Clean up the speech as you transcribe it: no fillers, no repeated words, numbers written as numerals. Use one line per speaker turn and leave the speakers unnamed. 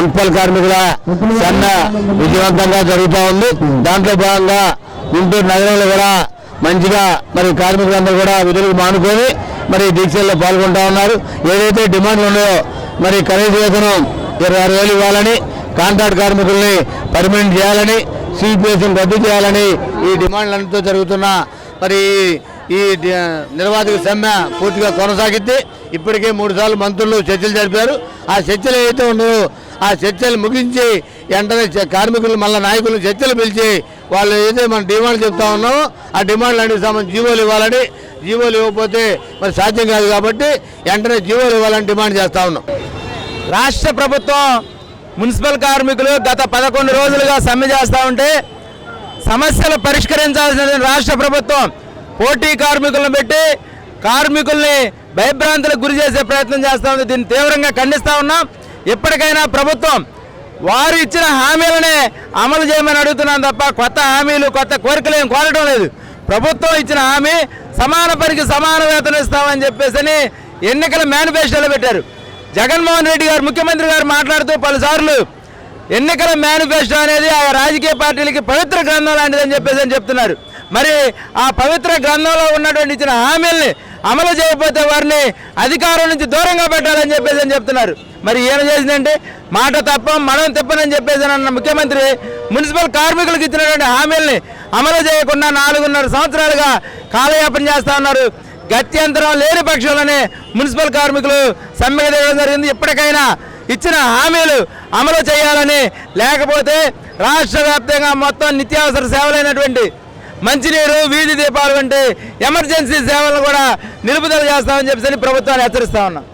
Municipal కార్మికుల సమ్మె విజయవంతంగా జరుగుతూ ఉంది. దాంట్లో భాగంగా గుంటూరు నగరంలో కూడా మంచిగా మరి కార్మికులందరూ కూడా విధులకు మానుకొని మరి దీక్షల్లో పాల్గొంటా ఉన్నారు. ఏదైతే డిమాండ్లు ఉన్నాయో మరి కనీస వేతనం 26,000 ఇవ్వాలని, కాంట్రాక్ట్ కార్మికుల్ని పర్మనెంట్ చేయాలని, సిపిఎస్ని రద్దు చేయాలని ఈ డిమాండ్లన్నిటితో జరుగుతున్న మరి ఈ నిర్వాధిక సమ్మె పూర్తిగా కొనసాగిద్ది. ఇప్పటికే 3 సార్లు మంత్రులు చర్చలు జరిపారు. ఆ చర్చలు ఏదైతే ఉన్నాయో ఆ చర్చలు ముగించి వెంటనే కార్మికులు మళ్ళీ నాయకులు చర్చలు పిలిచి వాళ్ళు ఏదైతే మనం డిమాండ్ చెప్తా ఉన్నామో ఆ డిమాండ్లు అన్నిటికి సంబంధించి జీవోలు ఇవ్వాలని, జీవోలు ఇవ్వకపోతే మరి సాధ్యం కాదు కాబట్టి వెంటనే జీవోలు ఇవ్వాలని డిమాండ్ చేస్తూ ఉన్నాం.
రాష్ట్ర ప్రభుత్వం మున్సిపల్ కార్మికులు గత 11 రోజులుగా సమ్మె చేస్తూ ఉంటే సమస్యలు పరిష్కరించాల్సిన రాష్ట్ర ప్రభుత్వం పోటీ కార్మికులను పెట్టి కార్మికుల్ని భయభ్రాంతులకు గురి చేసే ప్రయత్నం చేస్తూ ఉంది. దీన్ని తీవ్రంగా ఖండిస్తూ ఉన్నాం. ఎప్పటికైనా ప్రభుత్వం వారు ఇచ్చిన హామీలనే అమలు చేయమని అడుగుతున్నాం తప్ప కొత్త హామీలు కొత్త కోరికలు ఏం కోరడం లేదు. ప్రభుత్వం ఇచ్చిన హామీ సమాన పనికి సమాన వేతనం ఇస్తామని చెప్పేసి ఎన్నికల మేనిఫెస్టోలో పెట్టారు. జగన్మోహన్ రెడ్డి గారు ముఖ్యమంత్రి గారు మాట్లాడుతూ పలుసార్లు ఎన్నికల మేనిఫెస్టో అనేది ఆ రాజకీయ పార్టీలకి పవిత్ర గ్రంథం లాంటిదని చెప్పేసి చెప్తున్నారు. మరి ఆ పవిత్ర గ్రంథంలో ఉన్నటువంటి ఇచ్చిన హామీల్ని అమలు చేయకపోతే వారిని అధికారం నుంచి దూరంగా పెట్టాలని చెప్పేసి చెప్తున్నారు. మరి ఏం చేసిందంటే మాట తప్పం మనం తిప్పనని చెప్పేసి అన్న ముఖ్యమంత్రి మున్సిపల్ కార్మికులకు ఇచ్చినటువంటి హామీల్ని అమలు చేయకుండా 4.5 సంవత్సరాలుగా కాలయాపన చేస్తూ ఉన్నారు. గత్యంతరం లేని పక్షంలోనే మున్సిపల్ కార్మికులు సమ్మె చేయడం జరిగింది. ఇప్పటికైనా ఇచ్చిన హామీలు అమలు చేయాలని, లేకపోతే రాష్ట్ర వ్యాప్తంగా మొత్తం నిత్యావసర సేవలైనటువంటి మంచినీరు, వీధి దీపాలు వంటి ఎమర్జెన్సీ సేవలను కూడా నిలుపుదల చేస్తామని చెప్పేసి ప్రభుత్వాన్ని హెచ్చరిస్తా ఉన్నాం.